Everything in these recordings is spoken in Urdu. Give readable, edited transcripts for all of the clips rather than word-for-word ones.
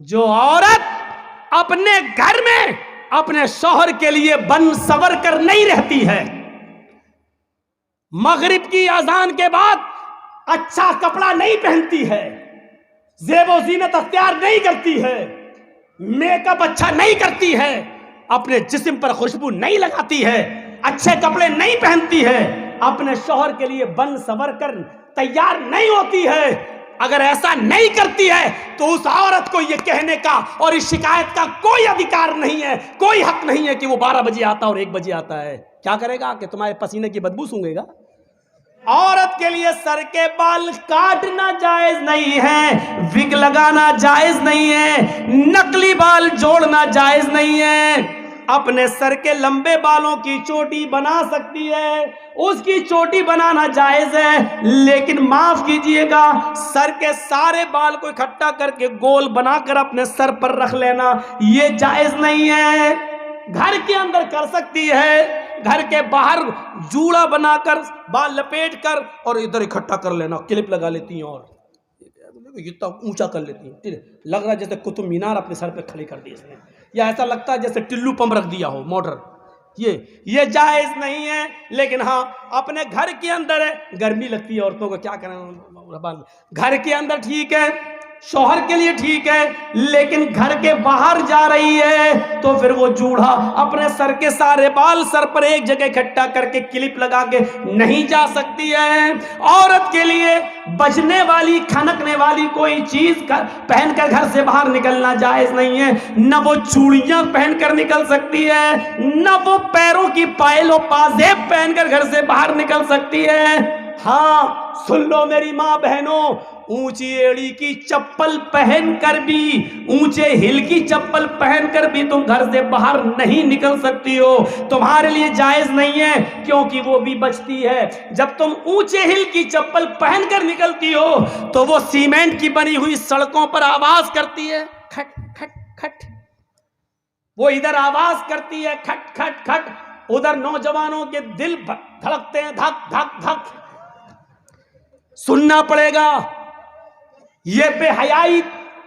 جو عورت اپنے گھر میں اپنے شوہر کے لیے بن سور کر نہیں رہتی ہے، مغرب کی اذان کے بعد اچھا کپڑا نہیں پہنتی ہے، زیب و زینت اختیار نہیں کرتی ہے، میک اپ اچھا نہیں کرتی ہے، اپنے جسم پر خوشبو نہیں لگاتی ہے، اچھے کپڑے نہیں پہنتی ہے، اپنے شوہر کے لیے بن سور کر تیار نہیں ہوتی ہے، اگر ایسا نہیں کرتی ہے تو اس عورت کو یہ کہنے کا اور اس شکایت کا کوئی ادھیکار نہیں ہے، کوئی حق نہیں ہے کہ وہ 12 بجے آتا اور 1 بجے آتا ہے۔ کیا کرے گا کہ تمہارے پسینے کی بدبو سونگے گا؟ عورت کے لیے سر کے بال کاٹنا جائز نہیں ہے، وگ لگانا جائز نہیں ہے، نقلی بال جوڑنا جائز نہیں ہے، اپنے سر کے لمبے بالوں کی چوٹی بنا سکتی ہے، اس کی چوٹی بنانا جائز ہے، لیکن معاف کیجئے گا سر کے سارے بال کو اکٹھا کر کے گول بنا کر اپنے سر پر رکھ لینا یہ جائز نہیں ہے۔ گھر کے اندر کر سکتی ہے، گھر کے باہر جوڑا بنا کر بال لپیٹ کر اور ادھر اکٹھا کر لینا، کلپ لگا لیتی ہیں اور اتنا اونچا کر لیتی ہیں، لگ رہا ہے جیسے قطب مینار اپنے سر پہ کھڑی کر دی اس نے، یا ایسا لگتا ہے جیسے ٹلو پمپ رکھ دیا ہو موٹر۔ یہ جائز نہیں ہے، لیکن ہاں اپنے گھر کے اندر ہے، گرمی لگتی ہے عورتوں کو، کیا کریں، گھر کے اندر ٹھیک ہے، شوہر کے لیے ٹھیک ہے، لیکن گھر کے باہر جا رہی ہے تو پھر وہ جوڑا اپنے سر کے سارے بال سر پر ایک جگہ اکٹھا کر کے کلپ لگا کے نہیں جا سکتی ہے۔ عورت کے لیے بجنے والی کھنکنے والی کوئی چیز پہن کر گھر سے باہر نکلنا جائز نہیں ہے، نہ وہ چوڑیاں پہن کر نکل سکتی ہے، نہ وہ پیروں کی پائل و پازیب پہن کر گھر سے باہر نکل سکتی ہے۔ ہاں سن لو میری ماں بہنوں، اونچی ایڑی کی چپل پہن کر بھی، اونچے ہل کی چپل پہن کر بھی تم گھر سے باہر نہیں نکل سکتی ہو، تمہارے لیے جائز نہیں ہے، کیونکہ وہ بھی بچتی ہے۔ جب تم اونچے ہل کی چپل پہن کر نکلتی ہو تو وہ سیمنٹ کی بنی ہوئی سڑکوں پر آواز کرتی ہے، کھٹ کھٹ کھٹ، وہ ادھر آواز کرتی ہے کھٹ کھٹ کھٹ، ادھر نوجوانوں کے دل دھڑکتے ہیں دھک دھک دھک، سننا پڑے گا۔ یہ بے حیائی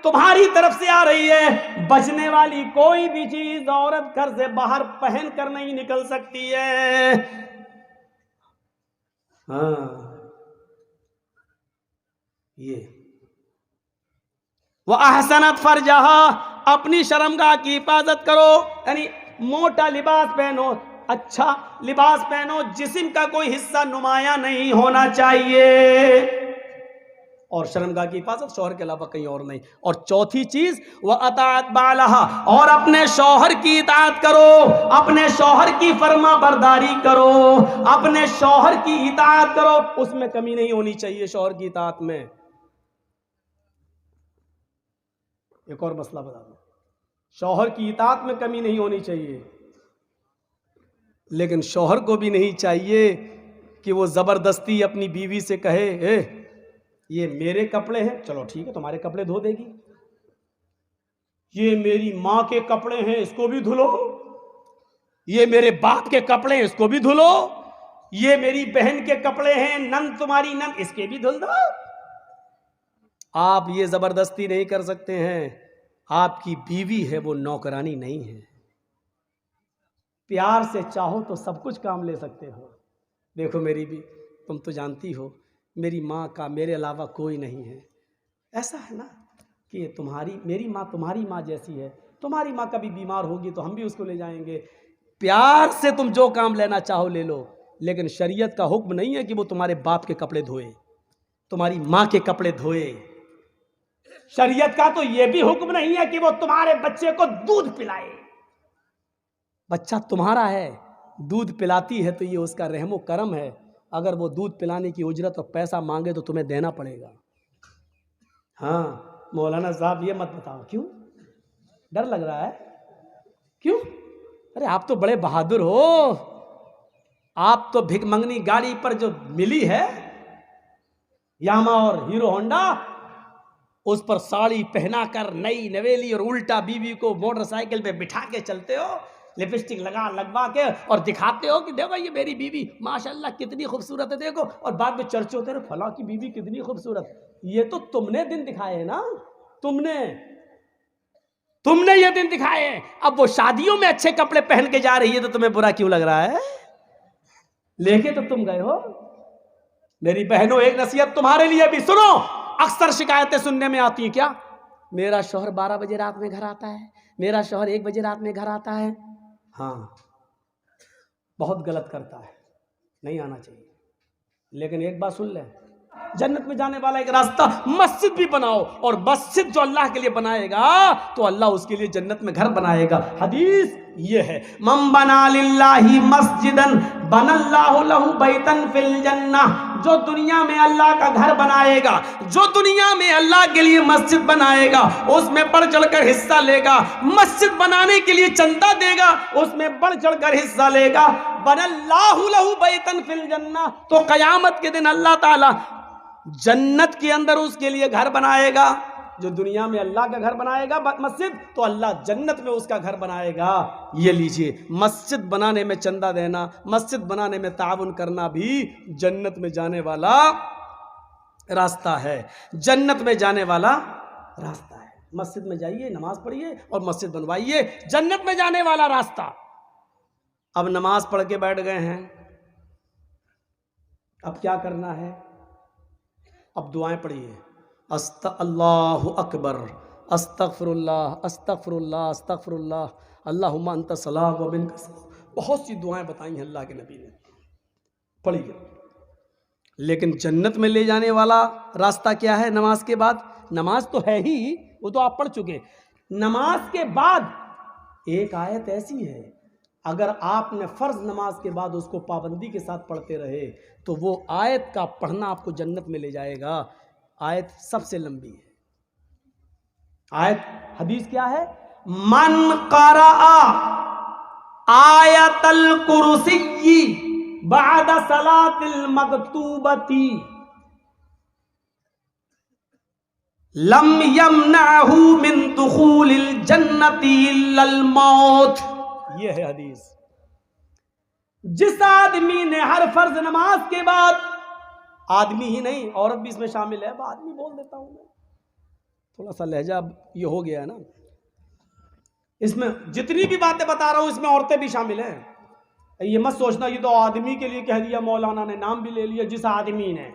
تمہاری طرف سے آ رہی ہے، بچنے والی کوئی بھی چیز عورت گھر سے باہر پہن کر نہیں نکل سکتی ہے۔ ہاں یہ وَأَحْسَنَتْ فَرْجَهَا، اپنی شرمگاہ کی حفاظت کرو، یعنی موٹا لباس پہنو، اچھا لباس پہنو، جسم کا کوئی حصہ نمایاں نہیں ہونا چاہیے، اور شرمگاہ کی حفاظت شوہر کے علاوہ کہیں اور نہیں۔ اور چوتھی چیز وَأَطَاعَتْ بَعْلَهَا، اور اپنے شوہر کی اطاعت کرو، اپنے شوہر کی فرما برداری کرو، اپنے شوہر کی اطاعت کرو، اس میں کمی نہیں ہونی چاہیے شوہر کی اطاعت میں۔ ایک اور مسئلہ بتا دوں، شوہر کی اطاعت میں کمی نہیں ہونی چاہیے، لیکن شوہر کو بھی نہیں چاہیے کہ وہ زبردستی اپنی بیوی سے کہے اے یہ میرے کپڑے ہیں، چلو ٹھیک ہے تمہارے کپڑے دھو دے گی، یہ میری ماں کے کپڑے ہیں اس کو بھی دھلو، یہ میرے باپ کے کپڑے ہیں اس کو بھی دھلو، یہ میری بہن کے کپڑے ہیں، نند تمہاری نند اس کے بھی دھل دو۔ آپ یہ زبردستی نہیں کر سکتے ہیں، آپ کی بیوی ہے وہ نوکرانی نہیں ہے، پیار سے چاہو تو سب کچھ کام لے سکتے ہو۔ دیکھو میری بھی تم تو جانتی ہو میری ماں کا میرے علاوہ کوئی نہیں ہے، ایسا ہے نا کہ میری ماں تمہاری ماں جیسی ہے، تمہاری ماں کبھی بیمار ہوگی تو ہم بھی اس کو لے جائیں گے، پیار سے تم جو کام لینا چاہو لے لو، لیکن شریعت کا حکم نہیں ہے کہ وہ تمہارے باپ کے کپڑے دھوئے، تمہاری ماں کے کپڑے دھوئے۔ شریعت کا تو یہ بھی حکم نہیں ہے کہ وہ تمہارے بچے کو دودھ پلائے، بچہ تمہارا ہے، دودھ پلاتی ہے تو یہ اس کا رحم و کرم ہے، اگر وہ دودھ پلانے کی اجرت اور پیسہ مانگے تو تمہیں دینا پڑے گا۔ ہاں مولانا صاحب یہ مت بتاؤ، کیوں ڈر لگ رہا ہے؟ کیوں؟ ارے آپ تو بڑے بہادر ہو، آپ تو بھک منگنی گاڑی پر جو ملی ہے یاما اور ہیرو ہونڈا، اس پر ساڑی پہنا کر نئی نویلی اور الٹا بیوی کو موٹر سائیکل پہ بٹھا کے چلتے ہو، لپسٹک لگوا کے اور دکھاتے ہو کہ دیکھو یہ میری بیوی ماشاءاللہ کتنی خوبصورت ہے دیکھو، اور بعد میں چرچے ہوتے ہیں فلاں کی بیوی کتنی خوبصورت۔ یہ تو تم نے دن دکھائے ہیں نا، تم نے تم نے یہ دن دکھائے ہیں. اب وہ شادیوں میں اچھے کپڑے پہن کے جا رہی ہے تو تمہیں برا کیوں لگ رہا ہے؟ لے کے تو تم گئے ہو. میری بہنوں ایک نصیحت تمہارے لیے بھی سنو. اکثر شکایتیں سننے میں آتی ہیں، کیا میرا شوہر 12 بجے رات میں گھر آتا ہے، میرا شوہر 1 بجے رات میں گھر آتا ہے. ہاں بہت غلط کرتا ہے، نہیں آنا چاہیے. لیکن ایک بات سن لیں، جنت میں جانے والا ایک راستہ مسجد بھی بناؤ، اور مسجد جو اللہ کے لیے بنائے گا تو اللہ اس کے لیے جنت میں گھر بنائے گا. حدیث یہ ہے، من بنا للہ مسجدا بنا اللہ لہ بیتا فی الجنہ. جو دنیا میں اللہ کا گھر بنائے گا، جو دنیا میں اللہ کے لیے مسجد بنائے گا، اس میں بڑھ چڑھ کر حصہ لے گا، مسجد بنانے کے لیے چندہ دے گا، اس میں بڑھ چڑھ کر حصہ لے گا، بنا اللہ لہ بیتا فی الجنہ، تو قیامت کے دن اللہ تعالی جنت کے اندر اس کے لیے گھر بنائے گا. جو دنیا میں اللہ کا گھر بنائے گا مسجد، تو اللہ جنت میں اس کا گھر بنائے گا. یہ لیجئے، مسجد بنانے میں چندہ دینا، مسجد بنانے میں تعاون کرنا بھی جنت میں جانے والا راستہ ہے. جنت میں جانے والا راستہ ہے. مسجد میں جائیے، نماز پڑھیے اور مسجد بنوائیے، جنت میں جانے والا راستہ. اب نماز پڑھ کے بیٹھ گئے ہیں، اب کیا کرنا ہے؟ اب دعائیں پڑھیے. اللہ اکبر، استغفر اللہ، استغفر اللہ، استغفر اللہ، اللہم انت السلام و منک السلام. بہت سی دعائیں بتائی ہیں اللہ کے نبی نے، پڑھیے. لیکن جنت میں لے جانے والا راستہ کیا ہے نماز کے بعد؟ نماز تو ہے ہی، وہ تو آپ پڑھ چکے. نماز کے بعد ایک آیت ایسی ہے، اگر آپ نے فرض نماز کے بعد اس کو پابندی کے ساتھ پڑھتے رہے تو وہ آیت کا پڑھنا آپ کو جنت میں لے جائے گا. آیت سب سے لمبی ہے. آیت، حدیث کیا ہے؟ من قرأ آیت الکرسی بعد صلاۃ المکتوبۃ لم یمنعہ من دخول الجنۃ الا الموت. یہ ہے حدیث. جس آدمی نے ہر فرض نماز کے بعد، آدمی ہی نہیں عورت بھی اس میں شامل ہے، آدمی بول دیتا ہوں میں، تھوڑا سا لہجہ اب یہ ہو گیا ہے نا، اس میں جتنی بھی باتیں بتا رہا ہوں اس میں عورتیں بھی شامل ہیں. یہ مت سوچنا یہ تو آدمی کے لیے کہہ دیا، مولانا نے نام بھی لے لیا جس آدمی نے.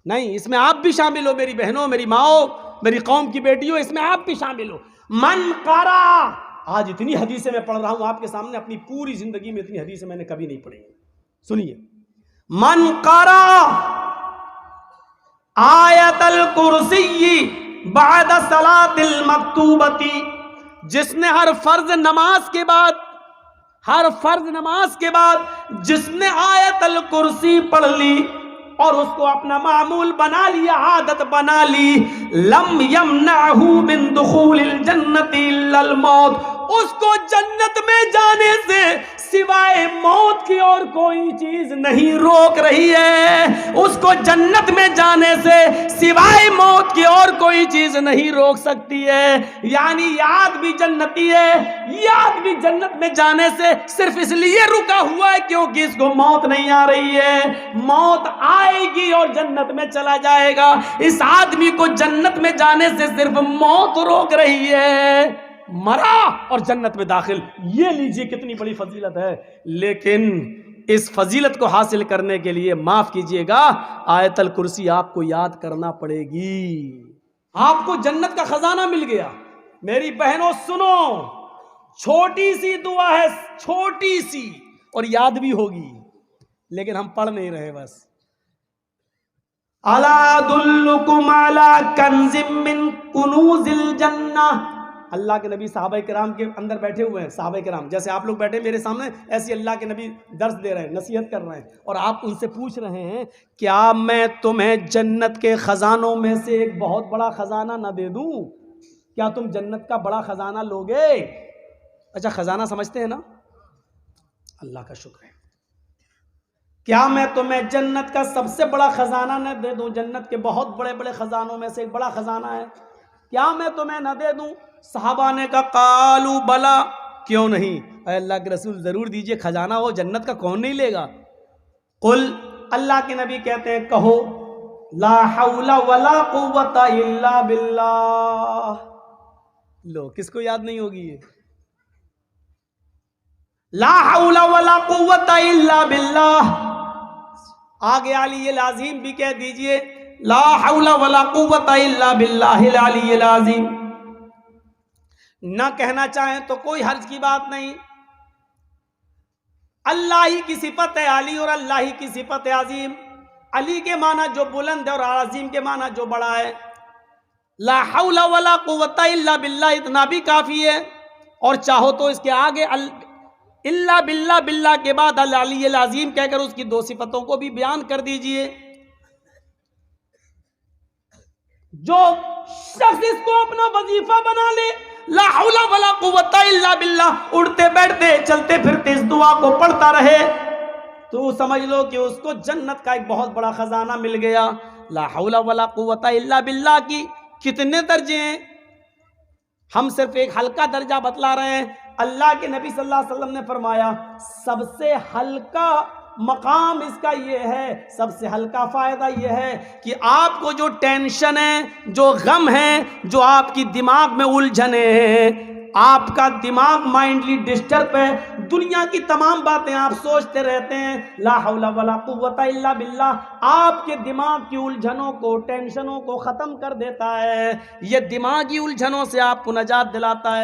نہیں، اس میں آپ بھی شامل ہو میری بہنوں، میری ماؤں، میری قوم کی بیٹیوں، اس میں آپ بھی شامل ہو. من قرأ، آج اتنی حدیثیں میں پڑھ رہا ہوں آپ کے سامنے، اپنی پوری زندگی میں اتنی حدیثیں میں نے کبھی نہیں پڑھی. سنیے، من قرأ آیت الکرسی بعد صلاۃ المکتوبۃ، جس نے ہر فرض نماز کے بعد جس نے آیت الکرسی پڑھ لی اور اس کو اپنا معمول بنا لیا، عادت بنا لی، لم یمنعہ من دخول الجنۃ الا الموت، اس کو جنت میں جانے سے سوائے موت کی اور کوئی چیز نہیں روک رہی ہے. اس کو جنت میں جانے سے سوائے موت کی اور کوئی چیز نہیں روک سکتی ہے. یعنی یہ آدمی جنتی ہے، یہ آدمی جنت میں جانے سے صرف اس لیے رکا ہوا ہے کیونکہ اس کو موت نہیں آ رہی ہے. موت آئے گی اور جنت میں چلا جائے گا. اس آدمی کو جنت میں جانے سے صرف موت روک رہی ہے، مرا اور جنت میں داخل. یہ لیجیے کتنی بڑی فضیلت ہے. لیکن اس فضیلت کو حاصل کرنے کے لیے معاف کیجئے گا، آیت الکرسی آپ کو یاد کرنا پڑے گی. آپ کو جنت کا خزانہ مل گیا. میری بہنوں سنو، چھوٹی سی دعا ہے، چھوٹی سی، اور یاد بھی ہوگی لیکن ہم پڑھ نہیں رہے. بس الا ادلکم علی کنز من کنوز الجنہ. اللہ کے نبی صحابہ کرام کے اندر بیٹھے ہوئے ہیں، صحابہ کرام جیسے آپ لوگ بیٹھے میرے سامنے، ایسے اللہ کے نبی درس دے رہے ہیں، نصیحت کر رہے ہیں، اور آپ ان سے پوچھ رہے ہیں کیا میں تمہیں جنت کے خزانوں میں سے ایک بہت بڑا خزانہ نہ دے دوں؟ کیا تم جنت کا بڑا خزانہ لوگے؟ اچھا، خزانہ سمجھتے ہیں نا؟ اللہ کا شکر ہے. کیا میں تمہیں جنت کا سب سے بڑا خزانہ نہ دے دوں؟ جنت کے بہت بڑے بڑے خزانوں میں سے ایک بڑا خزانہ ہے، کیا میں تمہیں نہ دے دوں؟ صحابہ نے کہا قالوا بلا، کیوں نہیں اے اللہ کے رسول، ضرور دیجئے، خزانہ ہو جنت کا کون نہیں لے گا. قل، اللہ کے نبی کہتے ہیں کہو لا حول ولا قوت الا باللہ، لو کس کو یاد نہیں ہوگی یہ؟ لا حول ولا قوت الا باللہ. آگے علی العظیم بھی کہہ دیجئے لا حول ولا قوت الا باللہ العلی العظیم. نہ کہنا چاہیں تو کوئی حرج کی بات نہیں. اللہ ہی کی صفت ہے علی اور اللہ ہی کی صفت ہے عظیم. علی کے معنی جو بلند ہے اور عظیم کے معنی جو بڑا ہے. لا حول ولا قوت الا باللہ اتنا بھی کافی ہے. اور چاہو تو اس کے آگے الا باللہ باللہ کے بعد العلی العظیم کہہ کر اس کی دو صفتوں کو بھی بیان کر دیجئے. جو شخص اس کو اپنا وظیفہ بنا لے لا حول ولا قوت الا باللہ اڑتے بیٹھتے چلتے پھرتے اس دعا کو پڑھتا رہے تو سمجھ لو کہ اس کو جنت کا ایک بہت بڑا خزانہ مل گیا. لا حول ولا قوت الا باللہ کی کتنے درجے ہیں؟ ہم صرف ایک ہلکا درجہ بتلا رہے ہیں. اللہ کے نبی صلی اللہ علیہ وسلم نے فرمایا سب سے ہلکا مقام اس کا یہ ہے، سب سے ہلکا فائدہ یہ ہے کہ آپ کو جو ٹینشن ہے، جو غم ہے، جو آپ کی دماغ میں الجھنے ہیں، آپ کا دماغ مائنڈلی ڈسٹرب ہے، دنیا کی تمام باتیں آپ سوچتے رہتے ہیں، لا حول ولا قوت الا باللہ آپ کے دماغ کی الجھنوں کو، ٹینشنوں کو ختم کر دیتا ہے. یہ دماغی الجھنوں سے آپ کو نجات دلاتا ہے.